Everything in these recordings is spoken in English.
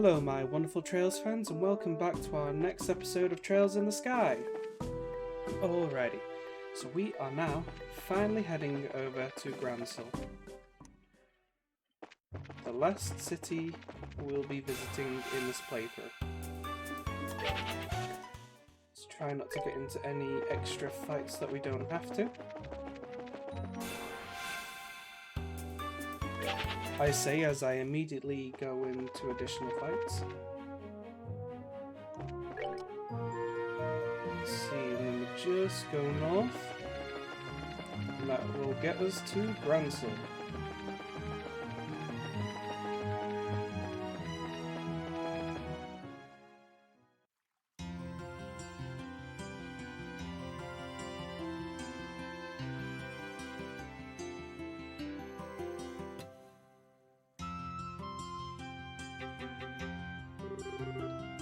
Hello my wonderful Trails fans, and welcome back to our next episode of Trails in the Sky. Alrighty, so we are now finally heading over to Grancel, the last city we'll be visiting in this playthrough. Let's try not to get into any extra fights that we don't have to. I say as I immediately go into additional fights. Let's see, and then we just go north. And that will get us to Grancel.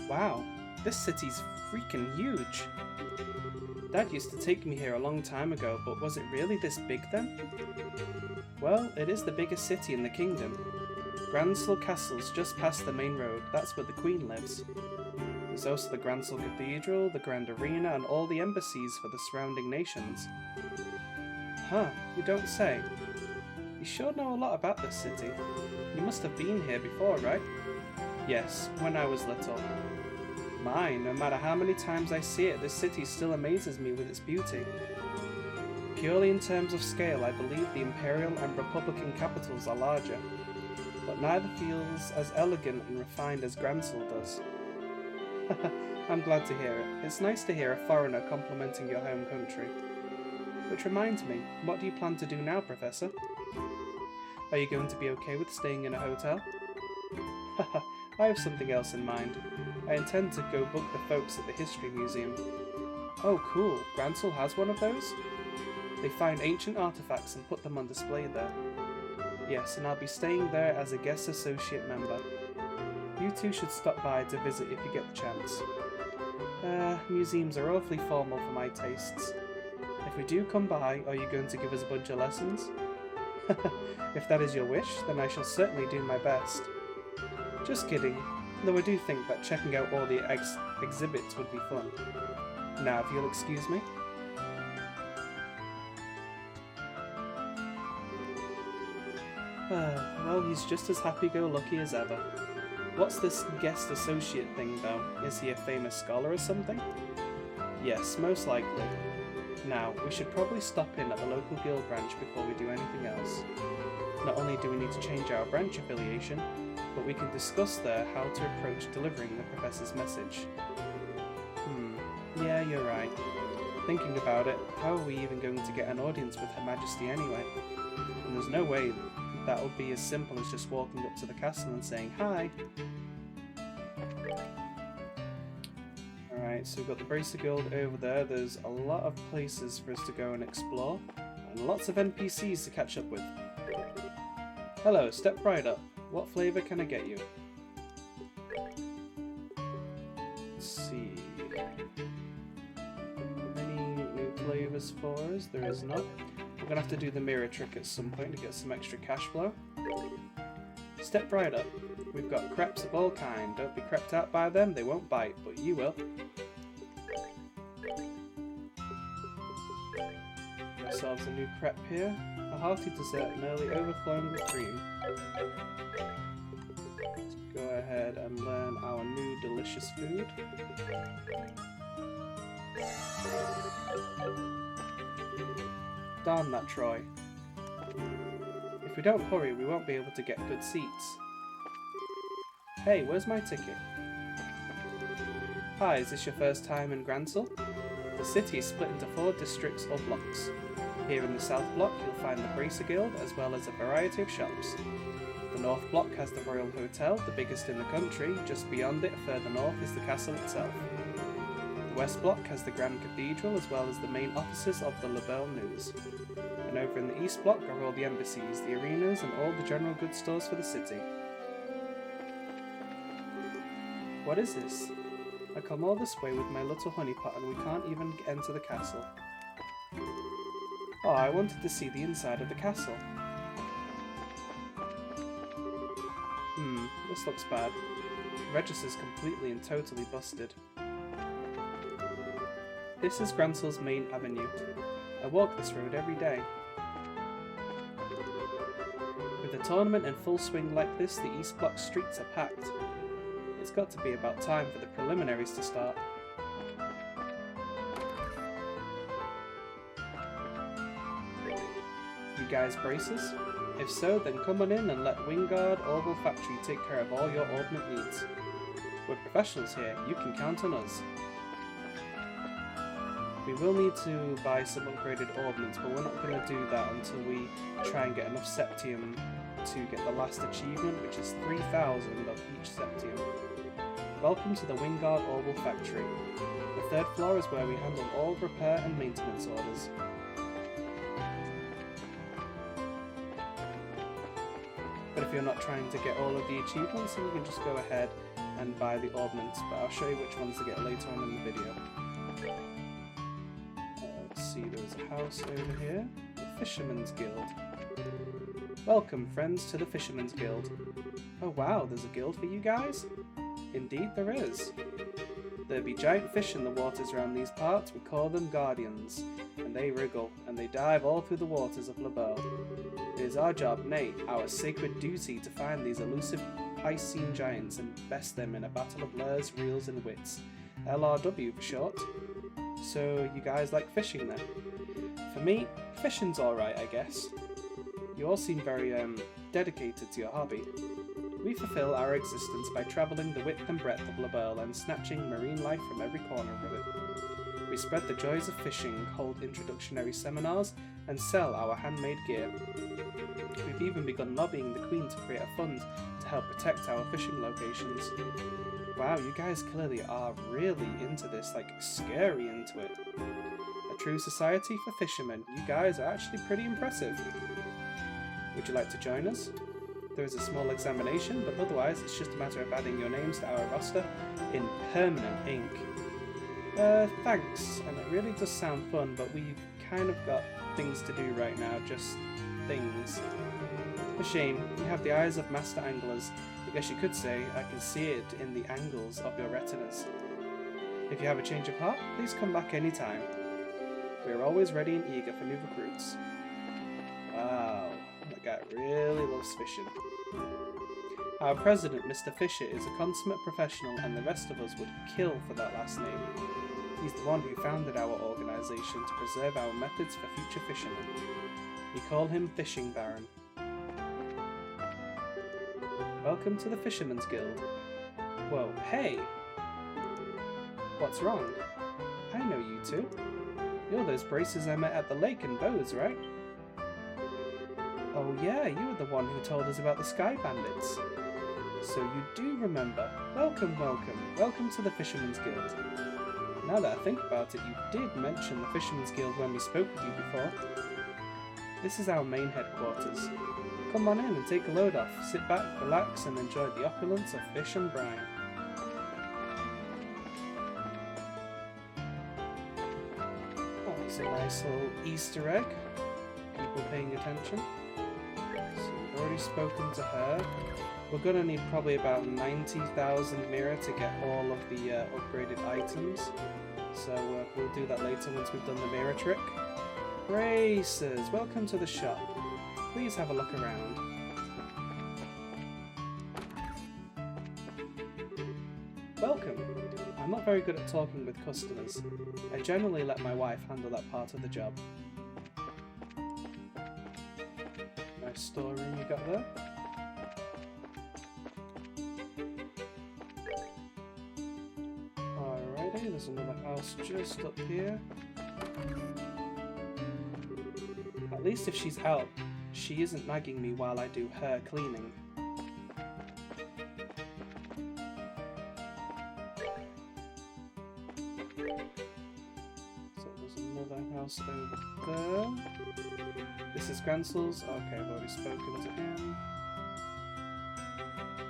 Wow, this city's freaking huge. Dad used to take me here a long time ago, but was it really this big then? Well, it is the biggest city in the kingdom. Grancel Castle's just past the main road, that's where the Queen lives. There's also the Grancel Cathedral, the Grand Arena, and all the embassies for the surrounding nations. Huh, you don't say. You sure know a lot about this city. You must have been here before, right? Yes, when I was little. My, no matter how many times I see it, this city still amazes me with its beauty. Purely in terms of scale, I believe the Imperial and Republican capitals are larger, but neither feels as elegant and refined as Grancel does. I'm glad to hear it. It's nice to hear a foreigner complimenting your home country. Which reminds me, what do you plan to do now, Professor? Are you going to be okay with staying in a hotel? Haha. I have something else in mind. I intend to go book the folks at the History Museum. Oh cool, Grancel has one of those? They find ancient artifacts and put them on display there. Yes, and I'll be staying there as a guest associate member. You two should stop by to visit if you get the chance. Museums are awfully formal for my tastes. If we do come by, are you going to give us a bunch of lessons? If that is your wish, then I shall certainly do my best. Just kidding, though I do think that checking out all the exhibits would be fun. Now, if you'll excuse me. Well, he's just as happy-go-lucky as ever. What's this guest associate thing, though? Is he a famous scholar or something? Yes, most likely. Now, we should probably stop in at the local guild branch before we do anything else. Not only do we need to change our branch affiliation, but we can discuss there how to approach delivering the Professor's message. Yeah, you're right. Thinking about it, how are we even going to get an audience with Her Majesty anyway? And there's no way that would be as simple as just walking up to the castle and saying hi. Alright, so we've got the Bracer Guild over there. There's a lot of places for us to go and explore, and lots of NPCs to catch up with. Hello, step right up. What flavour can I get you? Let's see. Any new flavours for us? There is not. We're going to have to do the mirror trick at some point to get some extra cash flow. Step right up. We've got crepes of all kind. Don't be crept out by them, they won't bite, but you will. Ourselves a new crepe here. A hearty dessert nearly overflowing with cream. Let's go ahead and learn our new delicious food. Darn that Troy. If we don't hurry, we won't be able to get good seats. Hey, where's my ticket? Hi, is this your first time in Grancel? The city is split into 4 districts or blocks. Here in the South Block, you'll find the Bracer Guild, as well as a variety of shops. The North Block has the Royal Hotel, the biggest in the country. Just beyond it, further north, is the castle itself. The West Block has the Grand Cathedral, as well as the main offices of the Labelle News. And over in the East Block are all the embassies, the arenas, and all the general goods stores for the city. What is this? I come all this way with my little honeypot and we can't even enter the castle. Oh, I wanted to see the inside of the castle. This looks bad. The register's completely and totally busted. This is Grancel's main avenue. I walk this road every day. With the tournament in full swing like this, the East Block streets are packed. It's got to be about time for the preliminaries to start. You guys braces? If so, then come on in and let Wingard Orbital Factory take care of all your ordnance needs. We're professionals here, you can count on us. We will need to buy some upgraded ordnance, but we're not going to do that until we try and get enough Septium to get the last achievement, which is 3,000 of each Septium. Welcome to the Wingard Orbital Factory. The 3rd floor is where we handle all repair and maintenance orders. But if you're not trying to get all of the achievements, then you can just go ahead and buy the ordnance, but I'll show you which ones to get later on in the video. Let's see, there's a house over here. The Fisherman's Guild. Welcome, friends, to the Fisherman's Guild. Oh wow, there's a guild for you guys? Indeed there is. There be giant fish in the waters around these parts. We call them guardians, and they wriggle, and they dive all through the waters of Laboe. It is our job, nay, our sacred duty, to find these elusive Piscine giants and best them in a battle of lures, reels, and wits. LRW for short. So you guys like fishing then? For me, fishing's alright, I guess. You all seem very, dedicated to your hobby. We fulfill our existence by travelling the width and breadth of Laboe and snatching marine life from every corner of it. We spread the joys of fishing, hold introductory seminars, and sell our handmade gear. We've even begun lobbying the Queen to create a fund to help protect our fishing locations. Wow, you guys clearly are really into this, like scary into it. A true society for fishermen. You guys are actually pretty impressive. Would you like to join us? There is a small examination, but otherwise it's just a matter of adding your names to our roster in permanent ink. Thanks, and it really does sound fun, but we've kind of got things to do right now, just things. A shame, you have the eyes of master anglers. I guess you could say I can see it in the angles of your retinas. If you have a change of heart, please come back anytime. We are always ready and eager for new recruits. Wow, that guy really loves fishing. Our president, Mr. Fisher, is a consummate professional, and the rest of us would kill for that last name. He's the one who founded our organisation to preserve our methods for future fishermen. We call him Fishing Baron. Welcome to the Fisherman's Guild. Whoa, hey! What's wrong? I know you two. You're those braces I met at the lake in Bose, right? Oh yeah, you were the one who told us about the Sky Bandits. So you do remember. Welcome, welcome. Welcome to the Fisherman's Guild. Now that I think about it, you did mention the Fisherman's Guild when we spoke with you before. This is our main headquarters. Come on in and take a load off. Sit back, relax, and enjoy the opulence of fish and brine. Oh, it's a nice little Easter egg. People paying attention. So we've already spoken to her. We're going to need probably about 90,000 mirror to get all of the upgraded items. So we'll do that later once we've done the mirror trick. Braces, welcome to the shop. Please have a look around. Welcome. I'm not very good at talking with customers. I generally let my wife handle that part of the job. Nice storeroom you got there. Alrighty, there's another house just up here. At least if she's out, she isn't nagging me while I do her cleaning. So there's another house over there. This is Grancel's. Okay, I've already spoken to him.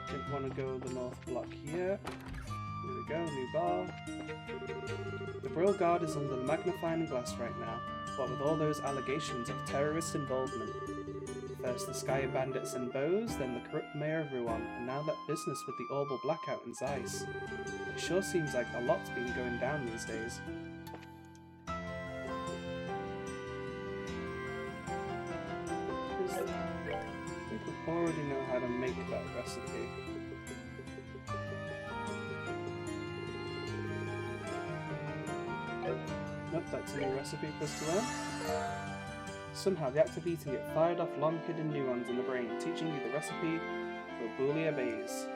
Didn't want to go the north block yet. Here we go, new bar. The Royal Guard is under the magnifying glass right now, what with all those allegations of terrorist involvement. First the Sky Bandits and Bows, then the corrupt Mayor of Rouen, and now that business with the Orbital Blackout and Zeiss. It sure seems like a lot's been going down these days. I think we already know how to make that recipe. Nope, that's a new recipe for us to learn. Somehow the act of eating it fired off long hidden neurons in the brain, teaching you the recipe for bouillabaisse.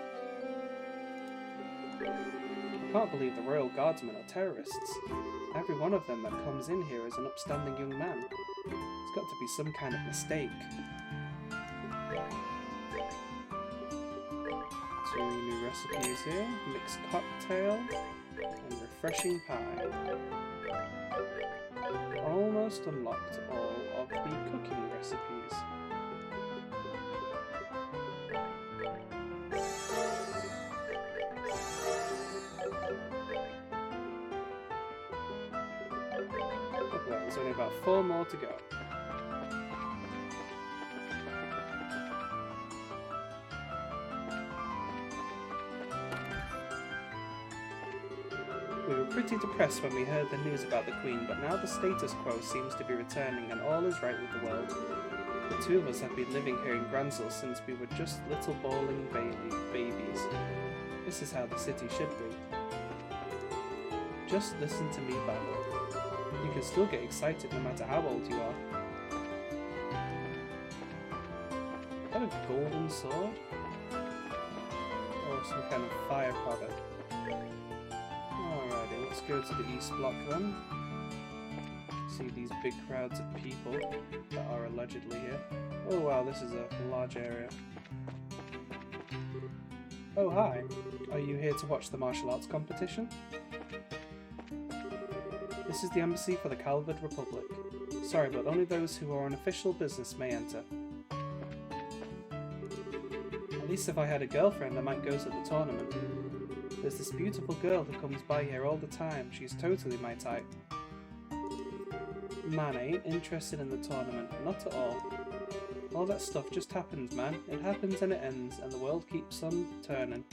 I can't believe the Royal Guardsmen are terrorists. Every one of them that comes in here is an upstanding young man. It's got to be some kind of mistake. 2 new recipes here. Mixed cocktail and refreshing pie. Almost unlocked all of the cooking recipes. Look at that, there's only about 4 more to go. We were pretty depressed when we heard the news about the Queen, but now the status quo seems to be returning and all is right with the world. The 2 of us have been living here in Grancel since we were just little bawling babies. This is how the city should be. Just listen to me babble. You can still get excited no matter how old you are. Is that a golden sword? Or some kind of fire product? Alrighty, let's go to the East Block then. See these big crowds of people that are allegedly here. Oh wow, this is a large area. Oh hi, are you here to watch the martial arts competition? This is the embassy for the Calvard Republic. Sorry, but only those who are on official business may enter. At least if I had a girlfriend, I might go to the tournament. There's this beautiful girl who comes by here all the time. She's totally my type. Man, I ain't interested in the tournament. Not at all. All that stuff just happens, man. It happens and it ends, and the world keeps on turning.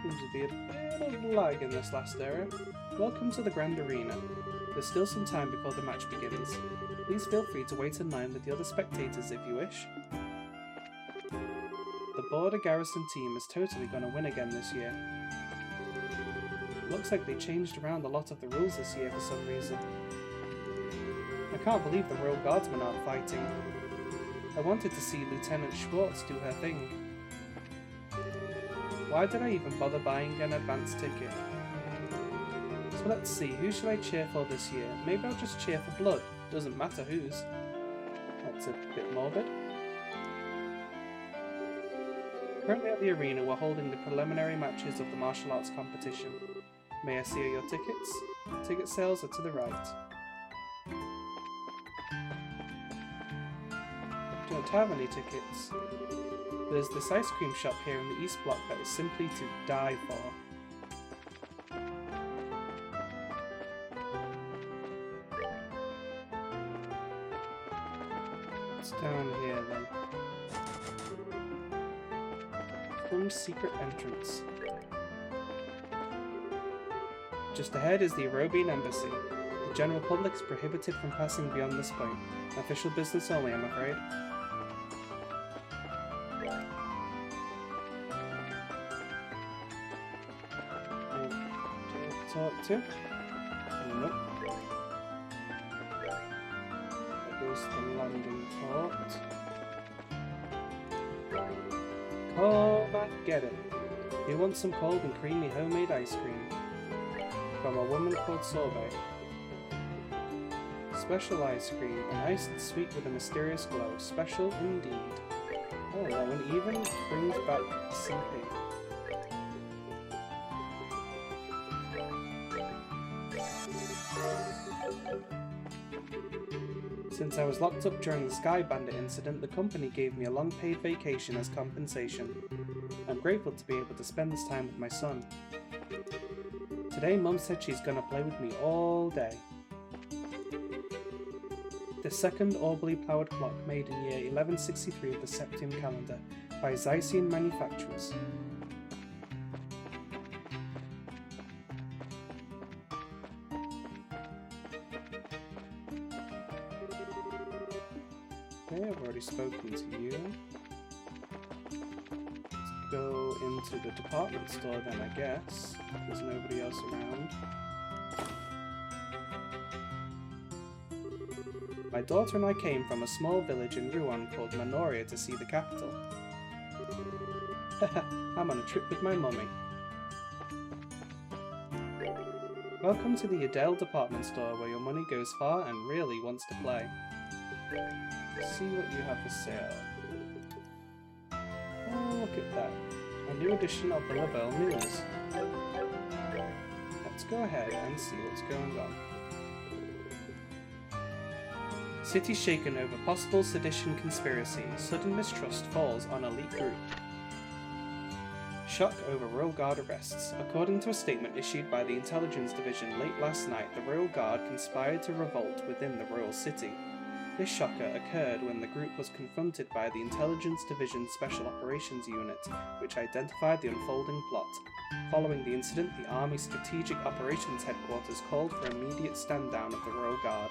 Seems to be a bit of lag in this last area. Welcome to the Grand Arena. There's still some time before the match begins. Please feel free to wait in line with the other spectators if you wish. The Border Garrison team is totally going to win again this year. Looks like they changed around a lot of the rules this year for some reason. I can't believe the Royal Guardsmen aren't fighting. I wanted to see Lieutenant Schwartz do her thing. Why did I even bother buying an advance ticket? So let's see, who should I cheer for this year? Maybe I'll just cheer for Blood. Doesn't matter whose. That's a bit morbid. Currently at the arena, we're holding the preliminary matches of the martial arts competition. May I see your tickets? Ticket sales are to the right. Don't have any tickets. There's this ice cream shop here in the East Block that is simply to die for. It's down here then. Some secret entrance. Just ahead is the European Embassy. The general public is prohibited from passing beyond this point. Official business only, I'm afraid. Talk to? Nope. That goes to the landing port. Come and get it. You want some cold and creamy homemade ice cream? From a woman called Sorbet. Special ice cream, nice and sweet with a mysterious glow. Special indeed. Oh, that one even brings back CP. Since I was locked up during the Sky Bandit incident, the company gave me a long paid vacation as compensation. I'm grateful to be able to spend this time with my son. Today Mum said she's gonna play with me all day. The second orbally powered clock made in year 1163 of the Septium calendar by Zycian manufacturers. Okay, I've already spoken to you. Let's go into the department store then, I guess. There's nobody else around. My daughter and I came from a small village in Ruan called Manoria to see the capital. I'm on a trip with my mummy. Welcome to the Adele department store where your money goes far and really wants to play. See what you have for sale. Oh, look at that. A new edition of the Labelle News. Let's go ahead and see what's going on. City shaken over possible sedition conspiracy. Sudden mistrust falls on elite group. Shock over Royal Guard arrests. According to a statement issued by the Intelligence Division late last night, the Royal Guard conspired to revolt within the Royal City. This shocker occurred when the group was confronted by the Intelligence Division Special Operations Unit, which identified the unfolding plot. Following the incident, the Army Strategic Operations Headquarters called for immediate stand-down of the Royal Guard.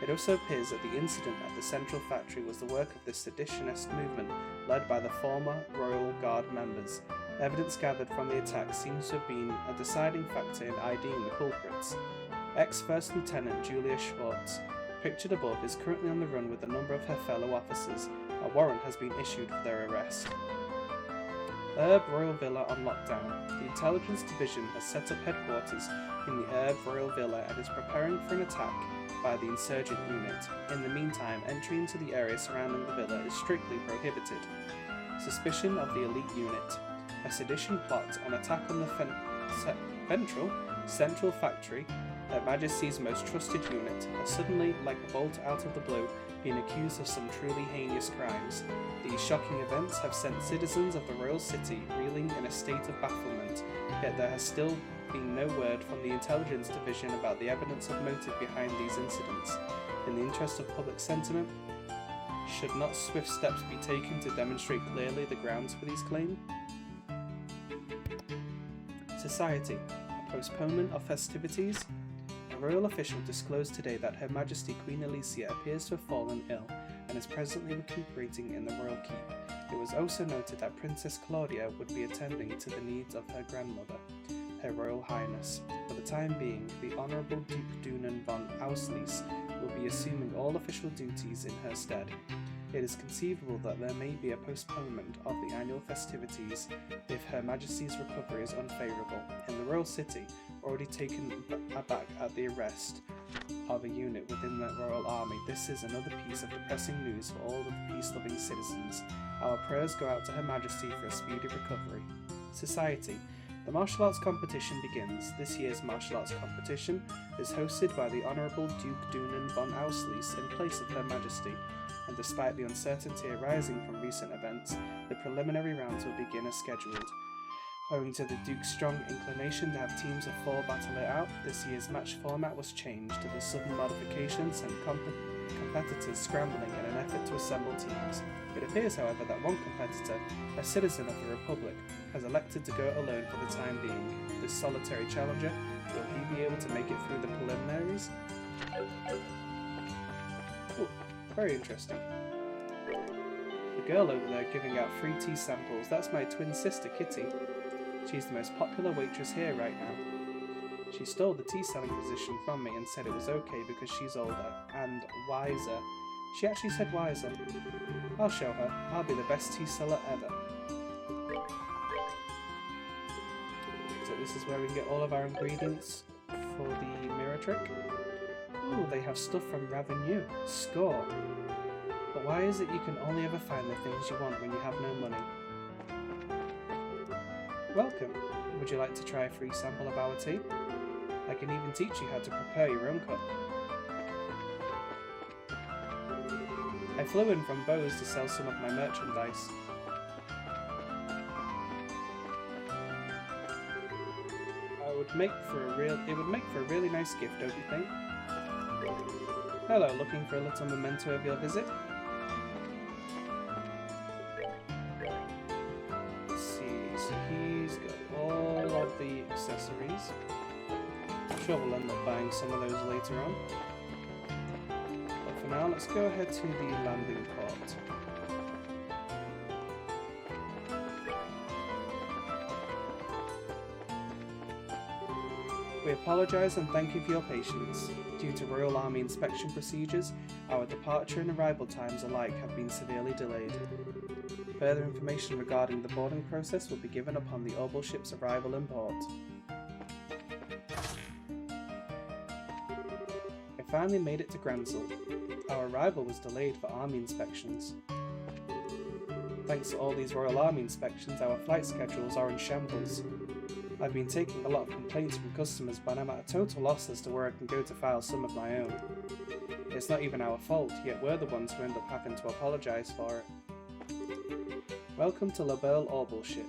It also appears that the incident at the Central Factory was the work of the seditionist movement led by the former Royal Guard members. Evidence gathered from the attack seems to have been a deciding factor in IDing the culprits. Ex-First Lieutenant Julia Schwartz, pictured above, is currently on the run with a number of her fellow officers. A warrant has been issued for their arrest. Herb Royal Villa on lockdown. The Intelligence Division has set up headquarters in the Herb Royal Villa and is preparing for an attack by the insurgent unit. In the meantime, entry into the area surrounding the villa is strictly prohibited. Suspicion of the elite unit. A sedition plot, an attack on the Central Factory, Her Majesty's most trusted unit, has suddenly, like a bolt out of the blue, been accused of some truly heinous crimes. These shocking events have sent citizens of the Royal City reeling in a state of bafflement, yet there has still been no word from the Intelligence Division about the evidence of motive behind these incidents. In the interest of public sentiment, should not swift steps be taken to demonstrate clearly the grounds for these claims? Society. A postponement of festivities. A royal official disclosed today that Her Majesty Queen Alicia appears to have fallen ill and is presently recuperating in the royal keep. It was also noted that Princess Claudia would be attending to the needs of her grandmother, Her Royal Highness. For the time being, the Honourable Duke Dunan von Auslies will be assuming all official duties in her stead. It is conceivable that there may be a postponement of the annual festivities if Her Majesty's recovery is unfavourable. In the Royal City, already taken aback at the arrest of a unit within the Royal Army, this is another piece of depressing news for all of the peace-loving citizens. Our prayers go out to Her Majesty for a speedy recovery. Society. The martial arts competition begins. This year's martial arts competition is hosted by the Honourable Duke Dunan von Auslies in place of Her Majesty, and despite the uncertainty arising from recent events, the preliminary rounds will begin as scheduled. Owing to the Duke's strong inclination to have teams of 4 battle it out, this year's match format was changed to the sudden modifications and competitors scrambling in an effort to assemble teams. It appears, however, that one competitor, a citizen of the Republic, has elected to go it alone for the time being. This solitary challenger, will he be able to make it through the preliminaries? Ooh, very interesting. The girl over there giving out free tea samples, that's my twin sister Kitty. She's the most popular waitress here right now. She stole the tea selling position from me and said it was okay because she's older and wiser. She actually said wiser. I'll show her. I'll be the best tea seller ever. So this is where we get all of our ingredients for the mirror trick. Ooh, they have stuff from Ravenue. Score. But why is it you can only ever find the things you want when you have no money? Welcome. Would you like to try a free sample of our tea? I can even teach you how to prepare your own cup. I flew in from Bose to sell some of my merchandise. I would would make for a really nice gift, don't you think? Hello, looking for a little memento of your visit? Let's see, so he's got all of the accessories. I'm sure we'll end up buying some of those later on. But for now, let's go ahead to the landing port. We apologise and thank you for your patience. Due to Royal Army inspection procedures, our departure and arrival times alike have been severely delayed. Further information regarding the boarding process will be given upon the Orbital ship's arrival in port. I finally made it to Grancel. Our arrival was delayed for Army inspections. Thanks to all these Royal Army inspections, our flight schedules are in shambles. I've been taking a lot of complaints from customers, but I'm at a total loss as to where I can go to file some of my own. It's not even our fault, yet we're the ones who end up having to apologise for it. Welcome to La Belle Orbital ship.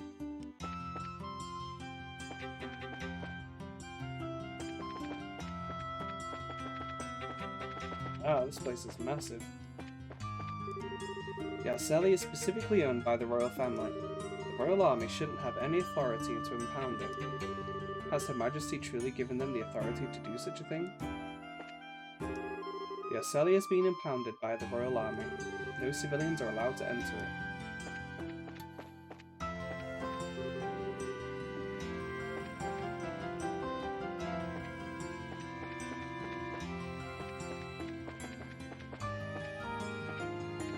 Wow, this place is massive. The XSEED is specifically owned by the royal family. The Royal Army shouldn't have any authority to impound it. Has Her Majesty truly given them the authority to do such a thing? The XSEED has been impounded by the Royal Army. No civilians are allowed to enter it.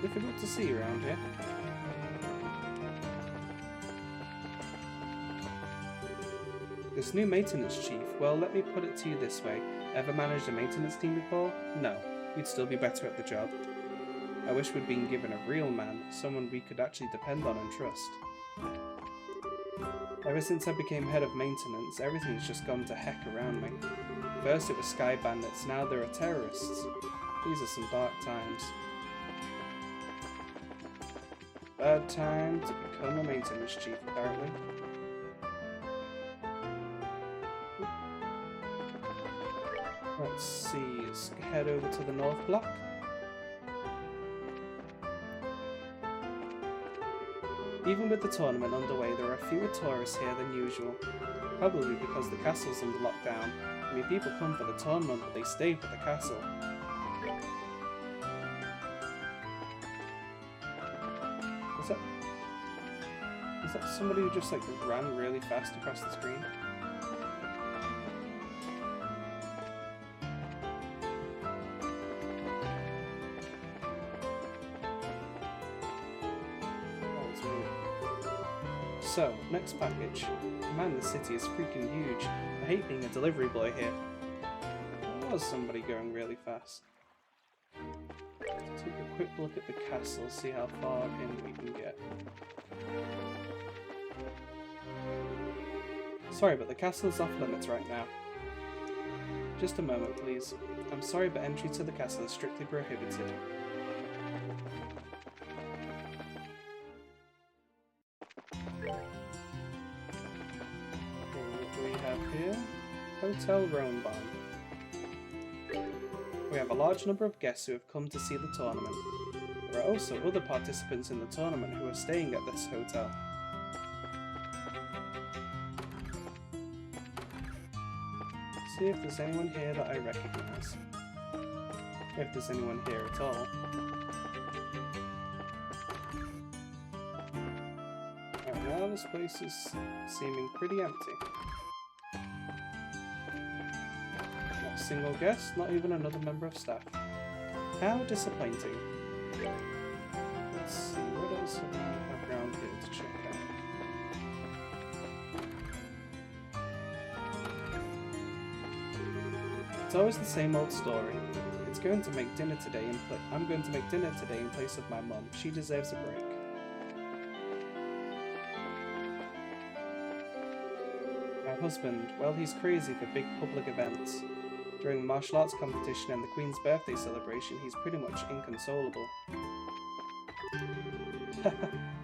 Difficult to see around here. This new maintenance chief, well, let me put it to you this way. Ever managed a maintenance team before? No. You'd still be better at the job. I wish we'd been given a real man, someone we could actually depend on and trust. Ever since I became head of maintenance, everything's just gone to heck around me. First it was sky bandits, now there are terrorists. These are some dark times. Bad time to become a maintenance chief, apparently. Let's see, let's head over to the North Block. Even with the tournament underway, there are fewer tourists here than usual. Probably because the castle's under lockdown. I mean, people come for the tournament, but they stay for the castle. Is that somebody who just like ran really fast across the screen? So, next package. Man, the city is freaking huge. I hate being a delivery boy here. There was somebody going really fast. Let's take a quick look at the castle, see how far in we can get. Sorry, but the castle's off limits right now. Just a moment, please. I'm sorry, but entry to the castle is strictly prohibited. Hotel Roanbarn. We have a large number of guests who have come to see the tournament. There are also other participants in the tournament who are staying at this hotel. Let's see if there's anyone here that I recognise. If there's anyone here at all. Right now this place is seeming pretty empty. Single guest, not even another member of staff. How disappointing. Let's see, what else do we have around here to check out? It's always the same old story. I'm going to make dinner today in place of my mum. She deserves a break. My husband, well, he's crazy for big public events. During the martial arts competition and the Queen's birthday celebration, he's pretty much inconsolable.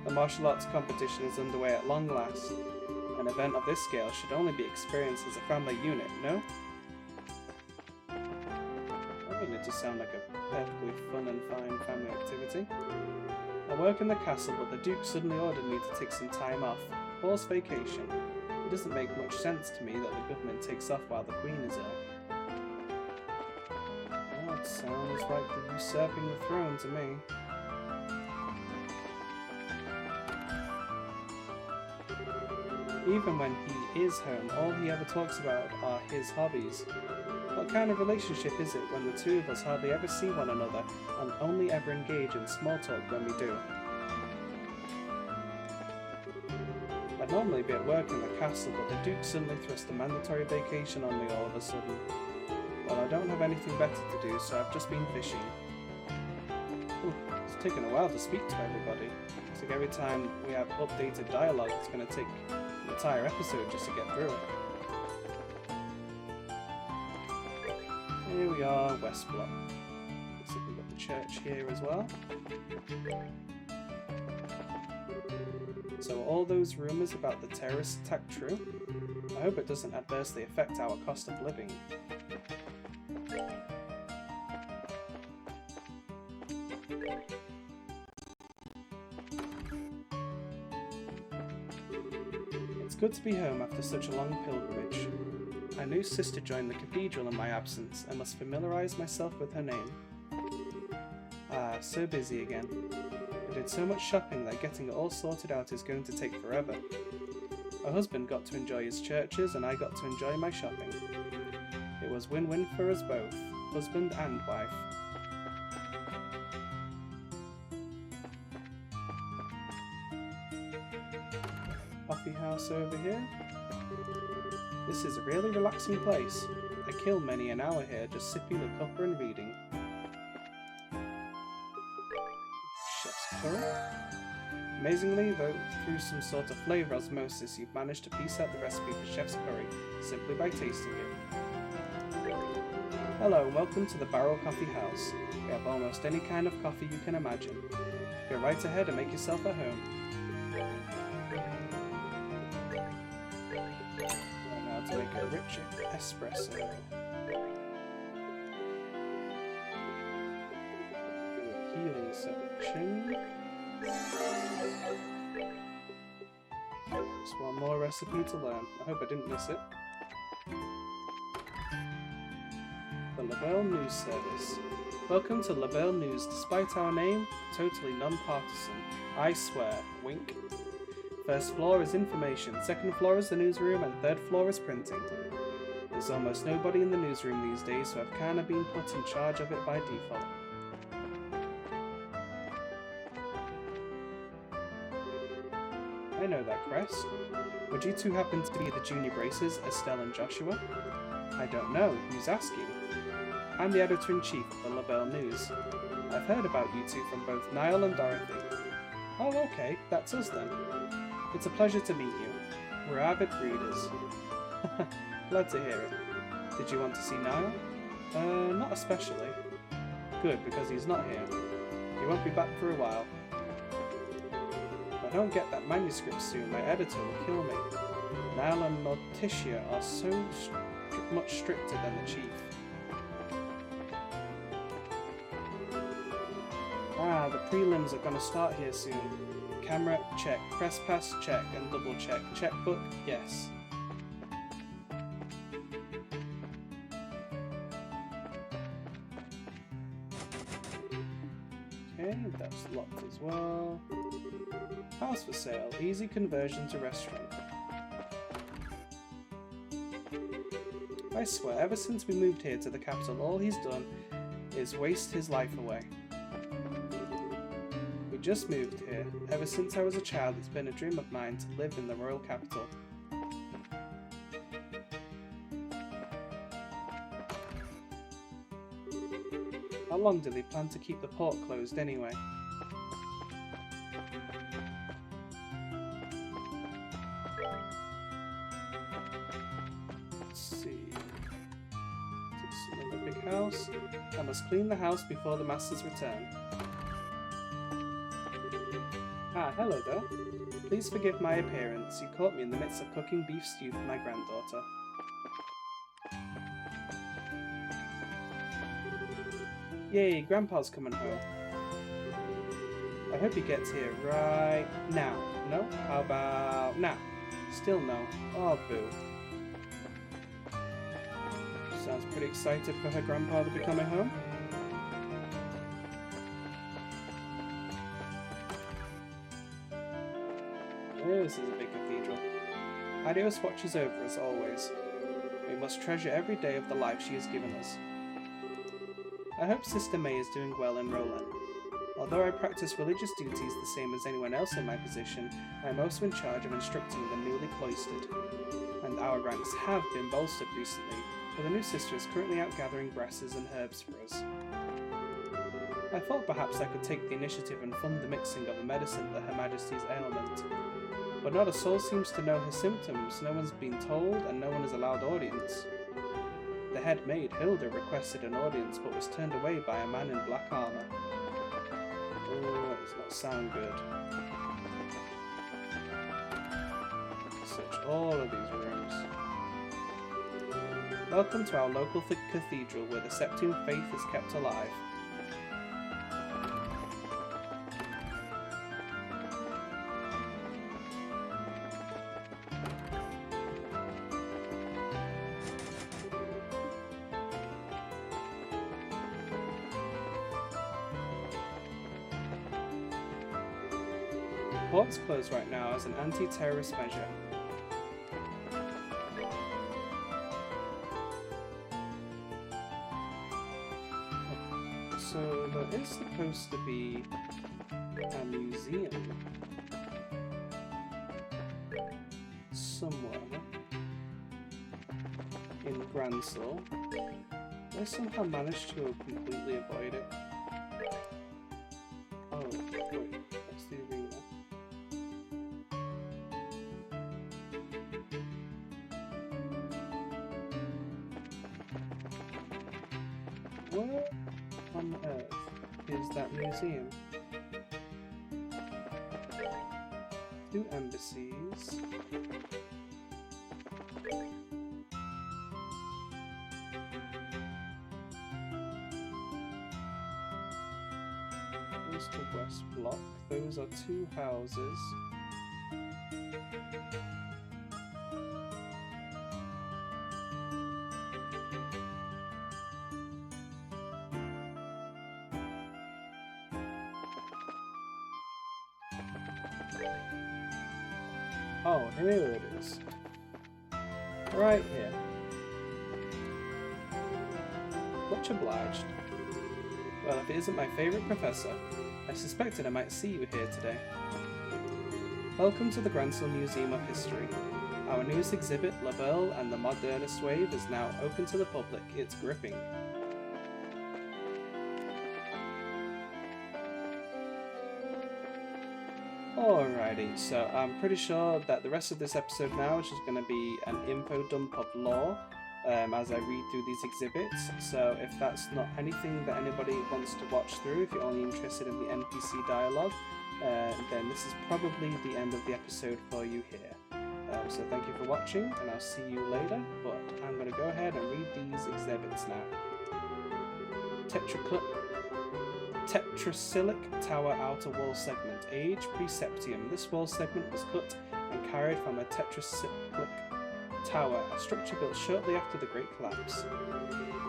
The martial arts competition is underway at long last. An event of this scale should only be experienced as a family unit, no? I mean, it just sounds like a perfectly fun and fine family activity. I work in the castle, but the Duke suddenly ordered me to take some time off. Forced vacation. It doesn't make much sense to me that the government takes off while the Queen is ill. Oh, it sounds like the usurping the throne to me. Even when he is home, all he ever talks about are his hobbies. What kind of relationship is it when the two of us hardly ever see one another and only ever engage in small talk when we do? I'd normally be at work in the castle, but the Duke suddenly thrust a mandatory vacation on me all of a sudden. Well, I don't have anything better to do, so I've just been fishing. Ooh, it's taken a while to speak to everybody. It's like every time we have updated dialogue, it's going to take an entire episode just to get through it. Here we are, West Block. Looks like we've got the church here as well. So are all those rumours about the terrorist attack true? I hope it doesn't adversely affect our cost of living. It's good to be home after such a long pilgrimage. My new sister joined the cathedral in my absence. I must familiarise myself with her name. Ah, so busy again. I did so much shopping that getting it all sorted out is going to take forever. My husband got to enjoy his churches and I got to enjoy my shopping. It was win-win for us both, husband and wife. Coffee house over here. This is a really relaxing place. I kill many an hour here just sipping a cuppa and reading. Chef's curry. Amazingly, though, through some sort of flavour osmosis, you've managed to piece out the recipe for chef's curry simply by tasting it. Hello and welcome to the Barrel Coffee House. We have almost any kind of coffee you can imagine. Go right ahead and make yourself at home. To make a rich espresso. Healing section. Just one more recipe to learn. I hope I didn't miss it. The Labelle News Service. Welcome to Labelle News. Despite our name, totally non-partisan. I swear. Wink. First floor is information, second floor is the newsroom, and third floor is printing. There's almost nobody in the newsroom these days, so I've kinda been put in charge of it by default. I know that, Cress. Would you two happen to be the junior braces, Estelle and Joshua? I don't know. Who's asking? I'm the editor-in-chief of the Labelle News. I've heard about you two from both Niall and Dorothy. Oh, okay. That's us then. It's a pleasure to meet you. We're avid readers. Glad to hear it. Did you want to see Niall? Not especially. Good, because he's not here. He won't be back for a while. If I don't get that manuscript soon, my editor will kill me. Niall and Morticia are so much stricter than the chief. Ah, the prelims are gonna start here soon. Camera, check. Press pass, check. And double check. Checkbook, yes. Okay, that's locked as well. House for sale. Easy conversion to restaurant. I swear, ever since we moved here to the capital, all he's done is waste his life away. We just moved here. Ever since I was a child, it's been a dream of mine to live in the royal capital. How long do they plan to keep the port closed anyway? Let's see. It's another big house. I must clean the house before the masters return. Ah, hello there. Please forgive my appearance. You caught me in the midst of cooking beef stew for my granddaughter. Yay, Grandpa's coming home. I hope he gets here right now. No? How about now? Still no. Oh, boo. Sounds pretty excited for her grandpa to be coming home. This is a big cathedral. Adios watches over us always. We must treasure every day of the life she has given us. I hope Sister May is doing well in Roland. Although I practice religious duties the same as anyone else in my position, I am also in charge of instructing the newly cloistered. And our ranks have been bolstered recently, for the new sister is currently out gathering grasses and herbs for us. I thought perhaps I could take the initiative and fund the mixing of a medicine for Her Majesty's ailment. But not a soul seems to know her symptoms, no one's been told, and no one is allowed audience. The head maid, Hilda, requested an audience, but was turned away by a man in black armour. Oh, that does not sound good. Search all of these rooms. Welcome to our local cathedral, where the Septune faith is kept alive. The port's closed right now as an anti-terrorist measure. So there is supposed to be a museum somewhere in Grancel. I somehow managed to completely avoid it. Oh, wait, that's the arena. Where on earth is that museum? 2 embassies. East to West Block. Those are 2 houses. Oh, here it is. Right here. Much obliged. Well, if it isn't my favourite professor, I suspected I might see you here today. Welcome to the Grancel Museum of History. Our newest exhibit, La Belle and the Modernist Wave, is now open to the public. It's gripping. Alrighty, so I'm pretty sure that the rest of this episode now is just going to be an info dump of lore as I read through these exhibits. So if that's not anything that anybody wants to watch through, if you're only interested in the NPC dialogue, then this is probably the end of the episode for you here. So thank you for watching, and I'll see you later, but I'm going to go ahead and read these exhibits now. Tetracyclic Tower Outer Wall Segment. Age Preceptium. This wall segment was cut and carried from a tetracyclic tower, a structure built shortly after the Great Collapse.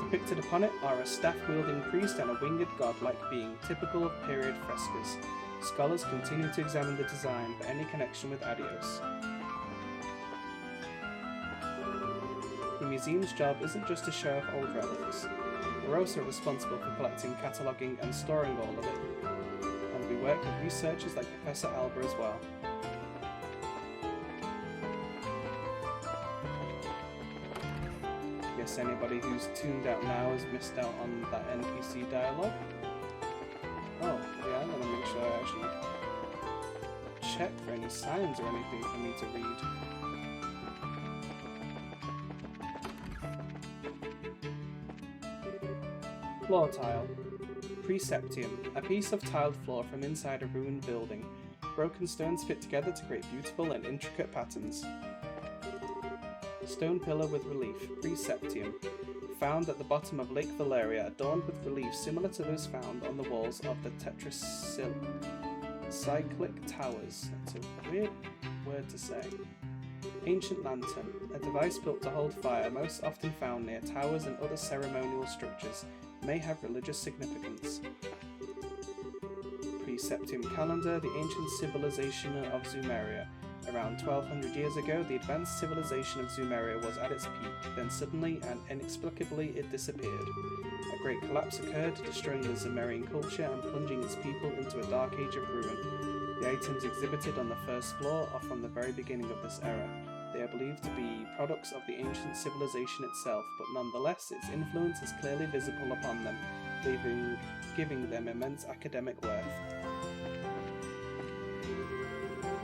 Depicted upon it are a staff-wielding priest and a winged god-like being, typical of period frescoes. Scholars continue to examine the design for any connection with Adios. The museum's job isn't just to show off old relics. We're also responsible for collecting, cataloguing, and storing all of it. And we work with researchers like Professor Alba as well. Guess anybody who's tuned out now has missed out on that NPC dialogue. Oh, yeah, I'm gonna make sure I actually check for any signs or anything for me to read. Floor tile. Preceptium. A piece of tiled floor from inside a ruined building. broken stones fit together to create beautiful and intricate patterns. Stone pillar with relief, pre-septium. Found at the bottom of Lake Valeria, adorned with reliefs similar to those found on the walls of the tetracyclic towers. That's a weird word to say. Ancient lantern, a device built to hold fire, most often found near towers and other ceremonial structures, may have religious significance. Pre-septium calendar, the ancient civilization of Sumeria. Around 1200 years ago, the advanced civilization of Sumeria was at its peak, then suddenly and inexplicably it disappeared. A great collapse occurred, destroying the Sumerian culture and plunging its people into a dark age of ruin. The items exhibited on the first floor are from the very beginning of this era. They are believed to be products of the ancient civilization itself, but nonetheless its influence is clearly visible upon them, giving them immense academic worth.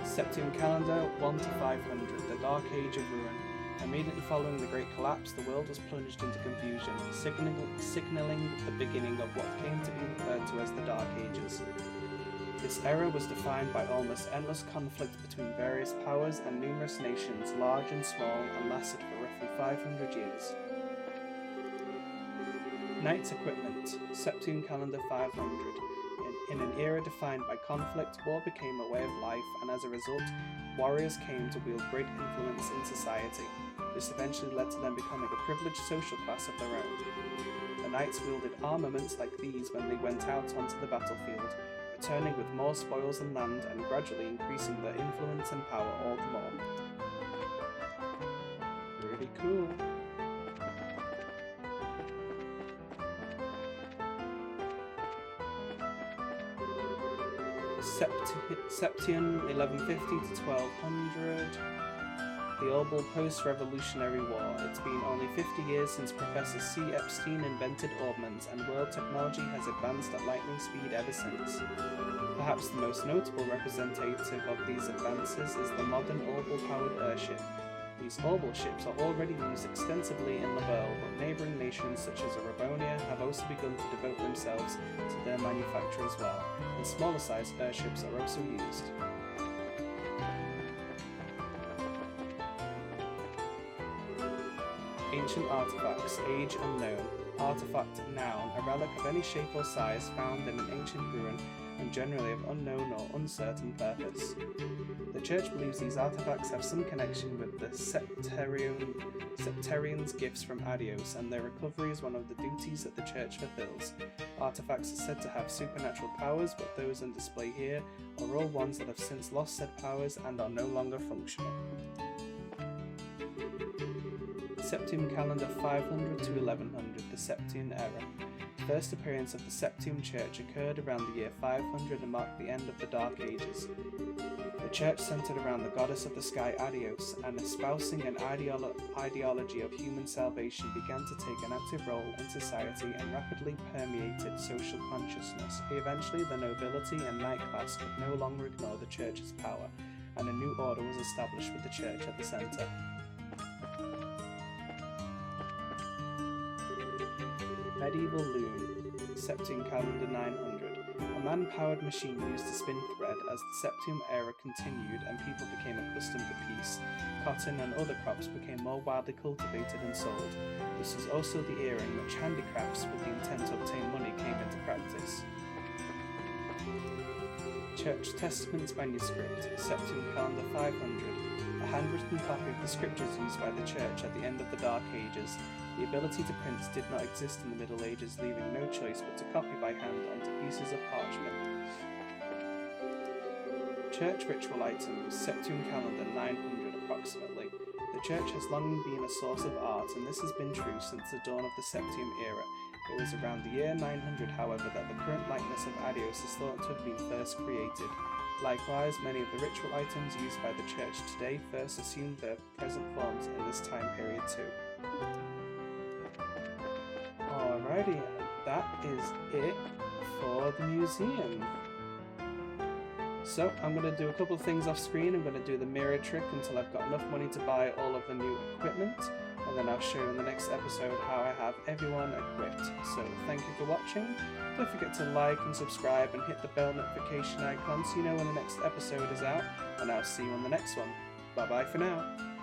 Septium calendar 1 to 500, the Dark Age of Ruin. Immediately following the Great Collapse, the world was plunged into confusion, signalling the beginning of what came to be referred to as the Dark Ages. This era was defined by almost endless conflict between various powers and numerous nations, large and small, and lasted for roughly 500 years. Knight's equipment, Septium calendar 500. In an era defined by conflict, war became a way of life, and as a result, warriors came to wield great influence in society. This eventually led to them becoming a privileged social class of their own. The knights wielded armaments like these when they went out onto the battlefield, returning with more spoils and land, and gradually increasing their influence and power all the more. Really cool. Septium 1150 to 1200. The Orbal Post-Revolutionary War. It's been only 50 years since Professor C. Epstein invented Orbmans, and world technology has advanced at lightning speed ever since. Perhaps the most notable representative of these advances is the modern Orbal-powered airship. These Orbal ships are already used extensively in the world, but neighbouring nations such as Arabonia have also begun to devote themselves to their manufacture as well, and smaller sized airships are also used. Ancient artifacts, age unknown. Artifact noun, a relic of any shape or size found in an ancient ruin and generally of unknown or uncertain purpose. The Church believes these artifacts have some connection with the Septarians' gifts from Adios, and their recovery is one of the duties that the Church fulfills. Artifacts are said to have supernatural powers, but those on display here are all ones that have since lost said powers and are no longer functional. Septium calendar 500 to 1100, the Septian era. The first appearance of the Septium Church occurred around the year 500 and marked the end of the Dark Ages. The church centered around the goddess of the sky Adios, and espousing an ideology of human salvation began to take an active role in society and rapidly permeated social consciousness. Eventually, the nobility and knight class could no longer ignore the church's power, and a new order was established with the church at the center. Medieval loom, Septium calendar 900. A man-powered machine used to spin thread as the Septium era continued and people became accustomed to peace. Cotton and other crops became more widely cultivated and sold. This was also the era in which handicrafts with the intent to obtain money came into practice. Church Testaments manuscript, Septium calendar 500. A handwritten copy of the scriptures used by the church at the end of the Dark Ages. The ability to print did not exist in the Middle Ages, leaving no choice but to copy by hand onto pieces of parchment. Church ritual items, Septium calendar 900 approximately. The church has long been a source of art, and this has been true since the dawn of the Septium era. It was around the year 900, however, that the current likeness of Adios is thought to have been first created. Likewise, many of the ritual items used by the church today first assumed their present forms in this time period too. Alrighty, that is it for the museum. So I'm going to do a couple of things off screen. I'm going to do the mirror trick until I've got enough money to buy all of the new equipment. I'm and then I'll show you in the next episode how I have everyone equipped. So thank you for watching. Don't forget to like and subscribe and hit the bell notification icon so you know when the next episode is out, and I'll see you on the next one. Bye bye for now.